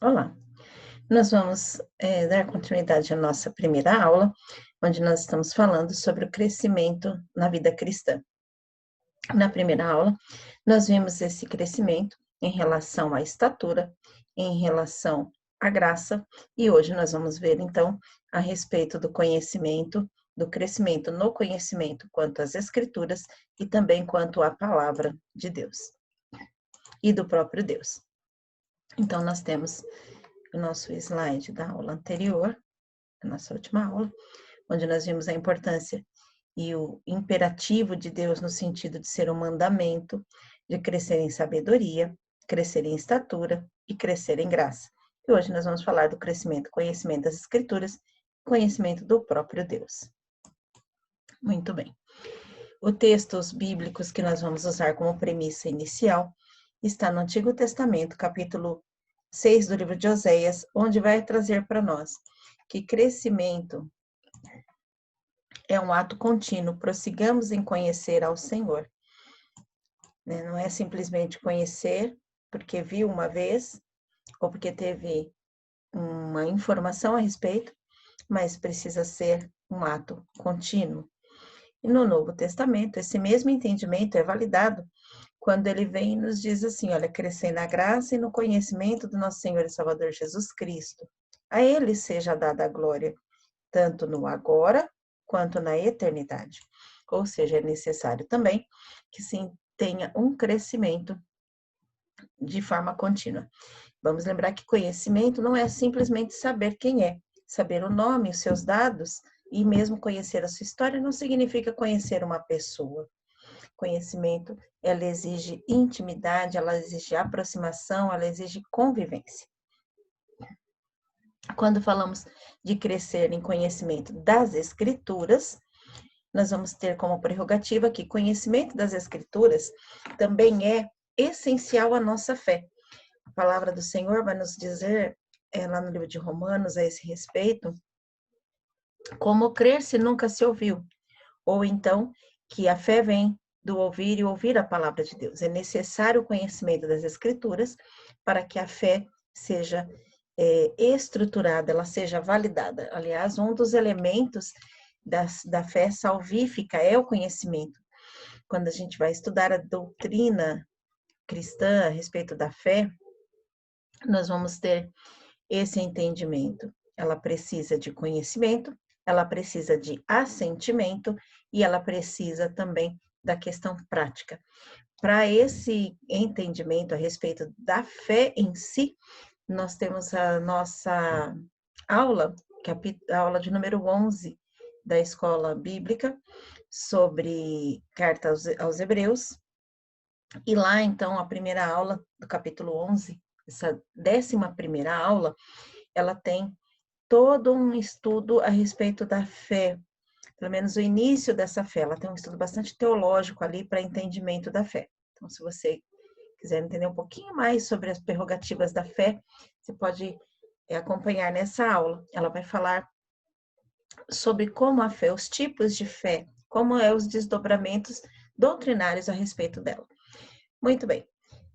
Olá, nós vamos dar continuidade à nossa primeira aula, onde nós estamos falando sobre o crescimento na vida cristã. Na primeira aula, nós vimos esse crescimento em relação à estatura, em relação à graça, e hoje nós vamos ver, então, a respeito do conhecimento, do crescimento no conhecimento quanto às Escrituras e também quanto à palavra de Deus e do próprio Deus. Então, nós temos o nosso slide da aula anterior, a nossa última aula, onde nós vimos a importância e o imperativo de Deus no sentido de ser um mandamento, de crescer em sabedoria, crescer em estatura e crescer em graça. E hoje nós vamos falar do crescimento, conhecimento das Escrituras, conhecimento do próprio Deus. Muito bem. Os textos bíblicos que nós vamos usar como premissa inicial está no Antigo Testamento, capítulo 6 do livro de Oséias, onde vai trazer para nós que crescimento é um ato contínuo, prossigamos em conhecer ao Senhor. Não é simplesmente conhecer porque viu uma vez ou porque teve uma informação a respeito, mas precisa ser um ato contínuo. E no Novo Testamento, esse mesmo entendimento é validado quando ele vem e nos diz assim, olha, crescer na graça e no conhecimento do nosso Senhor e Salvador Jesus Cristo. A ele seja dada a glória, tanto no agora quanto na eternidade. Ou seja, é necessário também que se tenha um crescimento de forma contínua. Vamos lembrar que conhecimento não é simplesmente saber quem é, saber o nome, os seus dados e mesmo conhecer a sua história não significa conhecer uma pessoa. Conhecimento, ela exige intimidade, ela exige aproximação, ela exige convivência. Quando falamos de crescer em conhecimento das Escrituras, nós vamos ter como prerrogativa que conhecimento das Escrituras também é essencial à nossa fé. A palavra do Senhor vai nos dizer, lá no livro de Romanos, a esse respeito, como crer se nunca se ouviu, ou então que a fé vem do ouvir e ouvir a palavra de Deus. É necessário o conhecimento das Escrituras para que a fé seja estruturada, ela seja validada. Aliás, um dos elementos da fé salvífica é o conhecimento. Quando a gente vai estudar a doutrina cristã a respeito da fé, nós vamos ter esse entendimento. Ela precisa de conhecimento, ela precisa de assentimento e ela precisa também da questão prática. Para esse entendimento a respeito da fé em si, nós temos a nossa aula, a aula de número 11 da Escola Bíblica, sobre carta aos Hebreus. E lá, então, a primeira aula do capítulo 11, essa 11ª aula, ela tem todo um estudo a respeito da fé, pelo menos o início dessa fé. Ela tem um estudo bastante teológico ali para entendimento da fé. Então, se você quiser entender um pouquinho mais sobre as prerrogativas da fé, você pode acompanhar nessa aula. Ela vai falar sobre como a fé, os tipos de fé, como os desdobramentos doutrinários a respeito dela. Muito bem.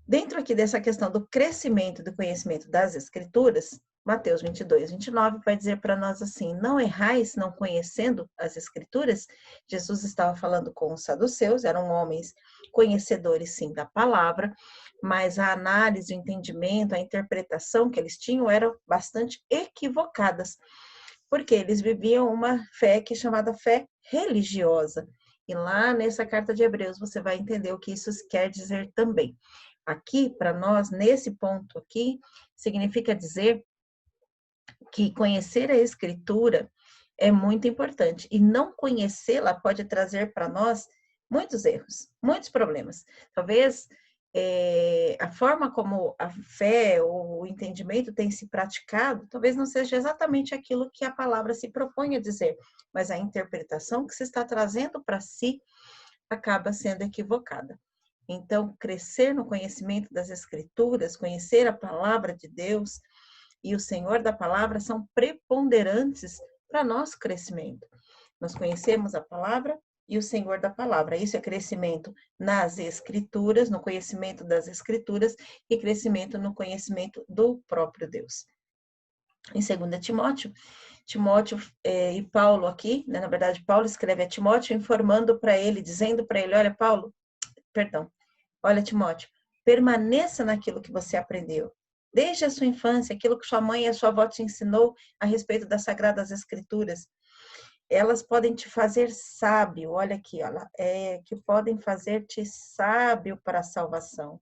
Dentro aqui dessa questão do crescimento do conhecimento das Escrituras, Mateus 22, 29 vai dizer para nós assim, não errais não conhecendo as Escrituras. Jesus estava falando com os saduceus, eram homens conhecedores sim da palavra, mas a análise, o entendimento, a interpretação que eles tinham eram bastante equivocadas, porque eles viviam uma fé que é chamada fé religiosa. E lá nessa carta de Hebreus você vai entender o que isso quer dizer também. Aqui, para nós, nesse ponto aqui, significa dizer que conhecer a Escritura é muito importante. E não conhecê-la pode trazer para nós muitos erros, muitos problemas. Talvez a forma como a fé ou o entendimento tem se praticado, talvez não seja exatamente aquilo que a palavra se propõe a dizer, mas a interpretação que se está trazendo para si acaba sendo equivocada. Então, crescer no conhecimento das Escrituras, conhecer a palavra de Deus e o Senhor da palavra são preponderantes para nosso crescimento. Nós conhecemos a palavra, e o Senhor da palavra. Isso é crescimento nas escrituras, no conhecimento das escrituras e crescimento no conhecimento do próprio Deus. Em 2 Timóteo, e Paulo aqui, né, na verdade, Paulo escreve a Timóteo informando para ele, dizendo para ele, olha Timóteo, permaneça naquilo que você aprendeu. Desde a sua infância, aquilo que sua mãe e a sua avó te ensinou a respeito das Sagradas Escrituras, elas podem te fazer sábio, olha aqui, que podem fazer-te sábio para a salvação,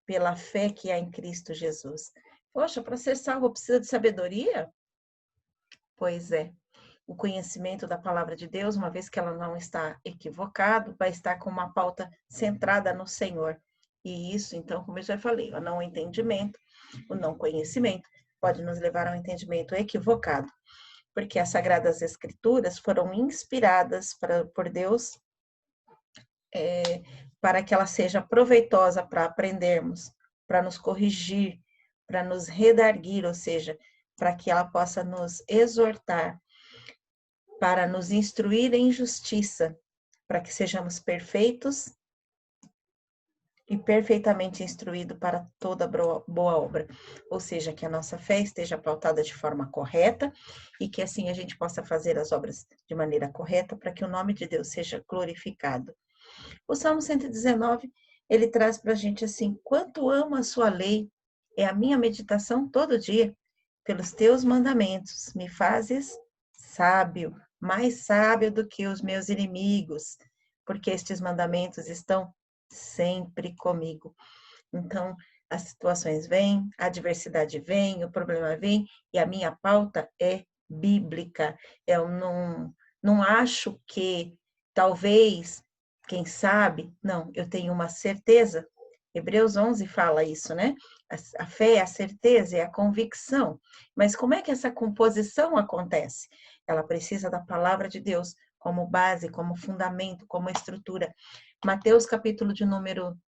pela fé que há em Cristo Jesus. Poxa, para ser salvo precisa de sabedoria? Pois é. O conhecimento da palavra de Deus, uma vez que ela não está equivocado, vai estar com uma pauta centrada no Senhor. E isso, então, como eu já falei, o não entendimento, o não conhecimento, pode nos levar a um entendimento equivocado. Porque as Sagradas Escrituras foram inspiradas por Deus para que ela seja proveitosa para aprendermos, para nos corrigir, para nos redarguir, ou seja, para que ela possa nos exortar, para nos instruir em justiça, para que sejamos perfeitos e perfeitamente instruídos para toda boa obra. Ou seja, que a nossa fé esteja pautada de forma correta e que assim a gente possa fazer as obras de maneira correta para que o nome de Deus seja glorificado. O Salmo 119, ele traz para a gente assim, quanto amo a sua lei, é a minha meditação todo dia, pelos teus mandamentos, me fazes sábio, mais sábio do que os meus inimigos, porque estes mandamentos estão sempre comigo. Então, as situações vêm, a adversidade vem, o problema vem, e a minha pauta é bíblica. Eu não acho que, talvez, quem sabe, não, eu tenho uma certeza. Hebreus 11 fala isso, né? A fé é a certeza, é a convicção. Mas como é que essa composição acontece? Ela precisa da palavra de Deus como base, como fundamento, como estrutura. Mateus, capítulo de número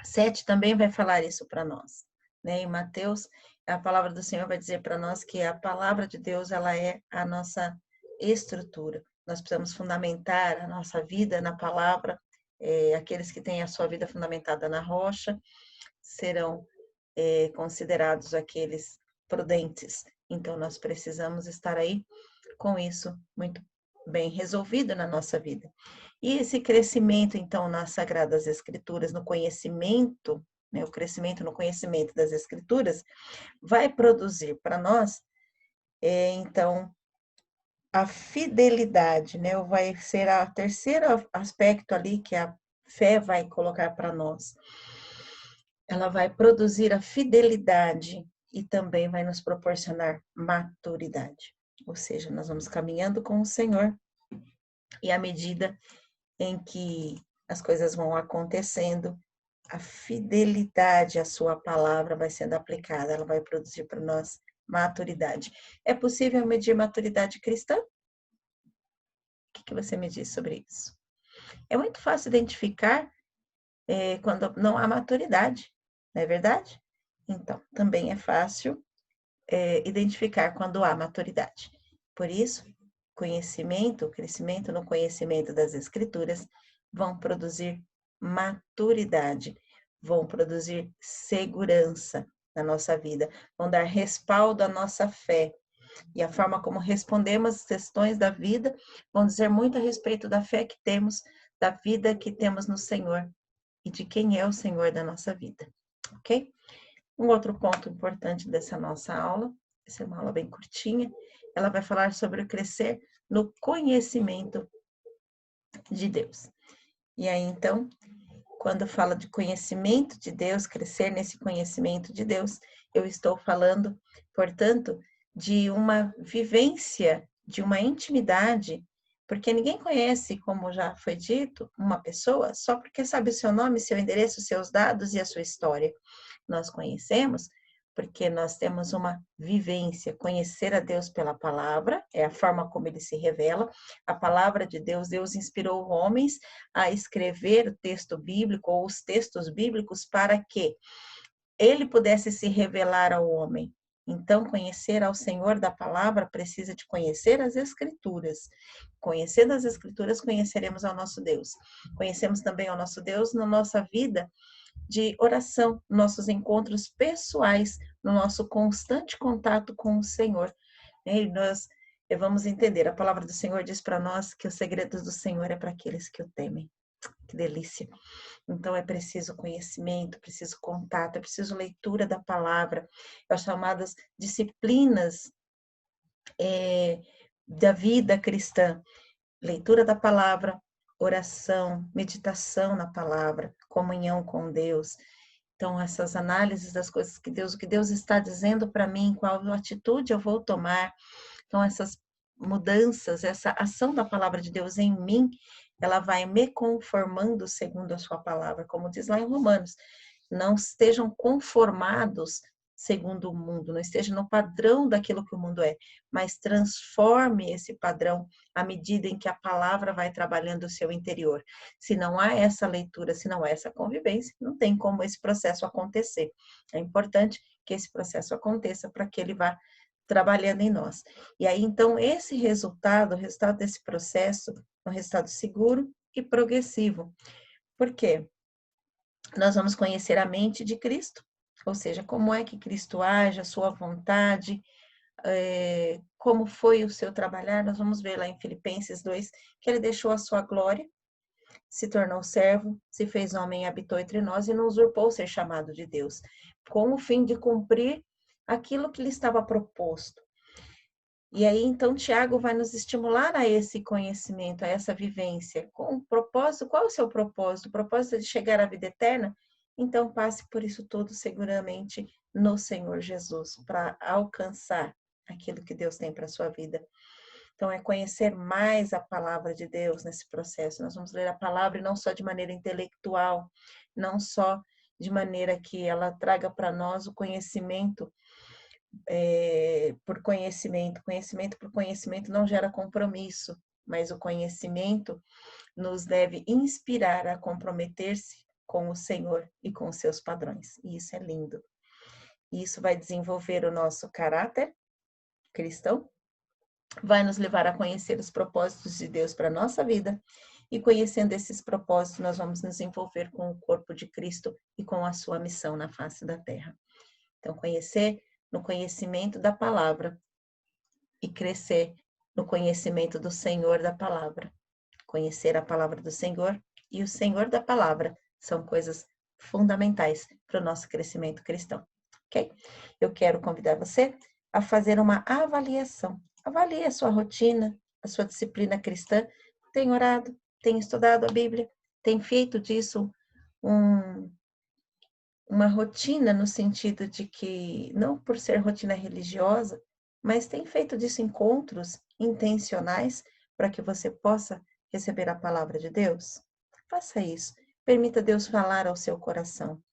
7, também vai falar isso para nós. Né? Em Mateus, a palavra do Senhor vai dizer para nós que a palavra de Deus, ela é a nossa estrutura. Nós precisamos fundamentar a nossa vida na palavra. Aqueles que têm a sua vida fundamentada na rocha serão considerados aqueles prudentes. Então, nós precisamos estar aí com isso muito bem resolvido na nossa vida. E esse crescimento, então, nas Sagradas Escrituras, no conhecimento, né, o crescimento no conhecimento das Escrituras, vai produzir para nós, então, a fidelidade, né? Vai ser o terceiro aspecto ali que a fé vai colocar para nós. Ela vai produzir a fidelidade e também vai nos proporcionar maturidade. Ou seja, nós vamos caminhando com o Senhor e à medida em que as coisas vão acontecendo, a fidelidade à sua palavra vai sendo aplicada, ela vai produzir para nós maturidade. É possível medir maturidade cristã? O que você me diz sobre isso? É muito fácil identificar quando não há maturidade, não é verdade? Então, também é fácil identificar quando há maturidade. Por isso, conhecimento, crescimento no conhecimento das Escrituras vão produzir maturidade, vão produzir segurança na nossa vida, vão dar respaldo à nossa fé. E a forma como respondemos as questões da vida vão dizer muito a respeito da fé que temos, da vida que temos no Senhor e de quem é o Senhor da nossa vida, ok? Um outro ponto importante dessa nossa aula, essa é uma aula bem curtinha, ela vai falar sobre o crescer no conhecimento de Deus. E aí, então, quando fala de conhecimento de Deus, crescer nesse conhecimento de Deus, eu estou falando, portanto, de uma vivência, de uma intimidade, porque ninguém conhece, como já foi dito, uma pessoa só porque sabe o seu nome, seu endereço, seus dados e a sua história. Nós conhecemos porque nós temos uma vivência. Conhecer a Deus pela palavra, é a forma como ele se revela. A palavra de Deus, Deus inspirou homens a escrever o texto bíblico ou os textos bíblicos para que ele pudesse se revelar ao homem. Então, conhecer ao Senhor da palavra precisa de conhecer as Escrituras. Conhecendo as Escrituras, conheceremos ao nosso Deus. Conhecemos também ao nosso Deus na nossa vida de oração, nossos encontros pessoais, no nosso constante contato com o Senhor. E nós vamos entender, a palavra do Senhor diz para nós que os segredos do Senhor é para aqueles que o temem. Que delícia! Então é preciso conhecimento, preciso contato, é preciso leitura da palavra, as chamadas disciplinas da vida cristã, leitura da palavra, oração, meditação na palavra, comunhão com Deus. Então, essas análises das coisas que Deus, o que Deus está dizendo para mim, qual atitude eu vou tomar. Então, essas mudanças, essa ação da palavra de Deus em mim, ela vai me conformando segundo a sua palavra, como diz lá em Romanos. Não estejam conformados segundo o mundo, não esteja no padrão daquilo que o mundo é, mas transforme esse padrão à medida em que a palavra vai trabalhando o seu interior. Se não há essa leitura, se não há essa convivência, não tem como esse processo acontecer. É importante que esse processo aconteça para que ele vá trabalhando em nós. E aí, então, esse resultado, o resultado desse processo, é um resultado seguro e progressivo. Por quê? Nós vamos conhecer a mente de Cristo, ou seja, como é que Cristo age, a sua vontade, como foi o seu trabalhar. Nós vamos ver lá em Filipenses 2, que ele deixou a sua glória, se tornou servo, se fez homem e habitou entre nós e não usurpou ser chamado de Deus, com o fim de cumprir aquilo que lhe estava proposto. E aí, então, Tiago vai nos estimular a esse conhecimento, a essa vivência. Com o propósito, qual é o seu propósito? O propósito é de chegar à vida eterna? Então, passe por isso tudo seguramente no Senhor Jesus, para alcançar aquilo que Deus tem para a sua vida. Então, é conhecer mais a palavra de Deus nesse processo. Nós vamos ler a palavra e não só de maneira intelectual, não só de maneira que ela traga para nós o conhecimento por conhecimento. Conhecimento por conhecimento não gera compromisso, mas o conhecimento nos deve inspirar a comprometer-se com o Senhor e com os seus padrões. E isso é lindo. Isso vai desenvolver o nosso caráter cristão, vai nos levar a conhecer os propósitos de Deus para a nossa vida, e conhecendo esses propósitos, nós vamos nos envolver com o corpo de Cristo e com a sua missão na face da terra. Então, conhecer no conhecimento da palavra e crescer no conhecimento do Senhor da palavra. Conhecer a palavra do Senhor e o Senhor da palavra são coisas fundamentais para o nosso crescimento cristão, ok? Eu quero convidar você a fazer uma avaliação. Avalie a sua rotina, a sua disciplina cristã. Tem orado? Tem estudado a Bíblia? Tem feito disso uma rotina no sentido de que, não por ser rotina religiosa, mas tem feito disso encontros intencionais para que você possa receber a palavra de Deus? Faça isso. Permita Deus falar ao seu coração.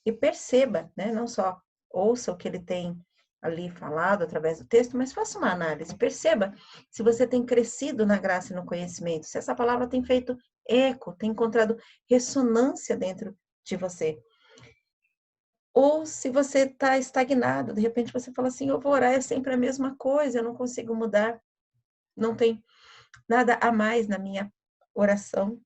E perceba, né, não só ouça o que ele tem ali falado através do texto, mas faça uma análise. Perceba se você tem crescido na graça e no conhecimento, se essa palavra tem feito eco, tem encontrado ressonância dentro de você. Ou se você está estagnado, de repente você fala assim, eu vou orar, é sempre a mesma coisa, eu não consigo mudar, não tem nada a mais na minha oração.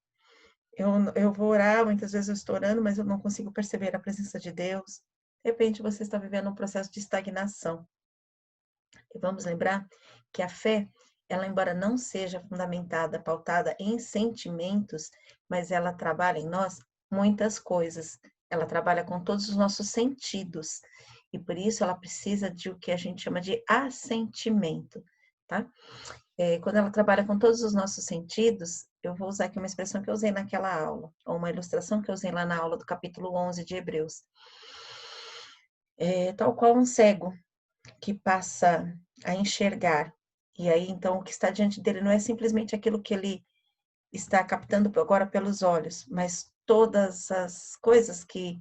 Eu vou orar, muitas vezes eu estou orando, mas eu não consigo perceber a presença de Deus. De repente você está vivendo um processo de estagnação. E vamos lembrar que a fé, ela embora não seja fundamentada, pautada em sentimentos, mas ela trabalha em nós muitas coisas. Ela trabalha com todos os nossos sentidos. E por isso ela precisa de o que a gente chama de assentimento, tá? Quando ela trabalha com todos os nossos sentidos, eu vou usar aqui uma expressão que eu usei naquela aula, ou uma ilustração que eu usei lá na aula do capítulo 11 de Hebreus. Tal qual um cego que passa a enxergar. E aí, então, o que está diante dele não é simplesmente aquilo que ele está captando agora pelos olhos, mas todas as coisas que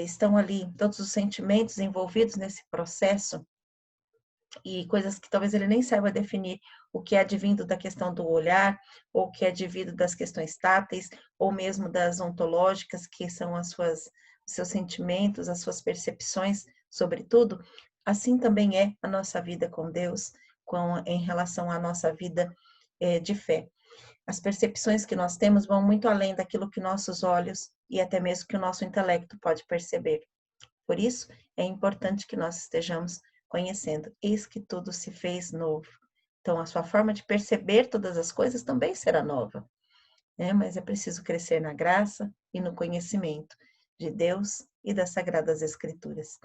estão ali, todos os sentimentos envolvidos nesse processo, e coisas que talvez ele nem saiba definir, o que é advindo da questão do olhar, ou o que é advindo das questões táteis, ou mesmo das ontológicas, que são os seus sentimentos, as suas percepções sobre tudo. assim também é a nossa vida com Deus, em relação à nossa vida de fé. As percepções que nós temos vão muito além daquilo que nossos olhos e até mesmo que o nosso intelecto pode perceber. Por isso, é importante que nós estejamos conhecendo. Eis que tudo se fez novo. Então, a sua forma de perceber todas as coisas também será nova, né? Mas é preciso crescer na graça e no conhecimento de Deus e das Sagradas Escrituras.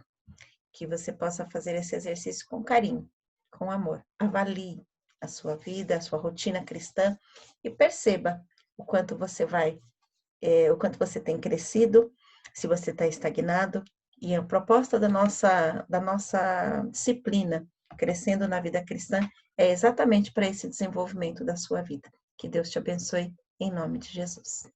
Que você possa fazer esse exercício com carinho, com amor. Avalie a sua vida, a sua rotina cristã e perceba o quanto você o quanto você tem crescido, se você está estagnado. E a proposta da nossa disciplina, crescendo na vida cristã, é exatamente para esse desenvolvimento da sua vida. Que Deus te abençoe, em nome de Jesus.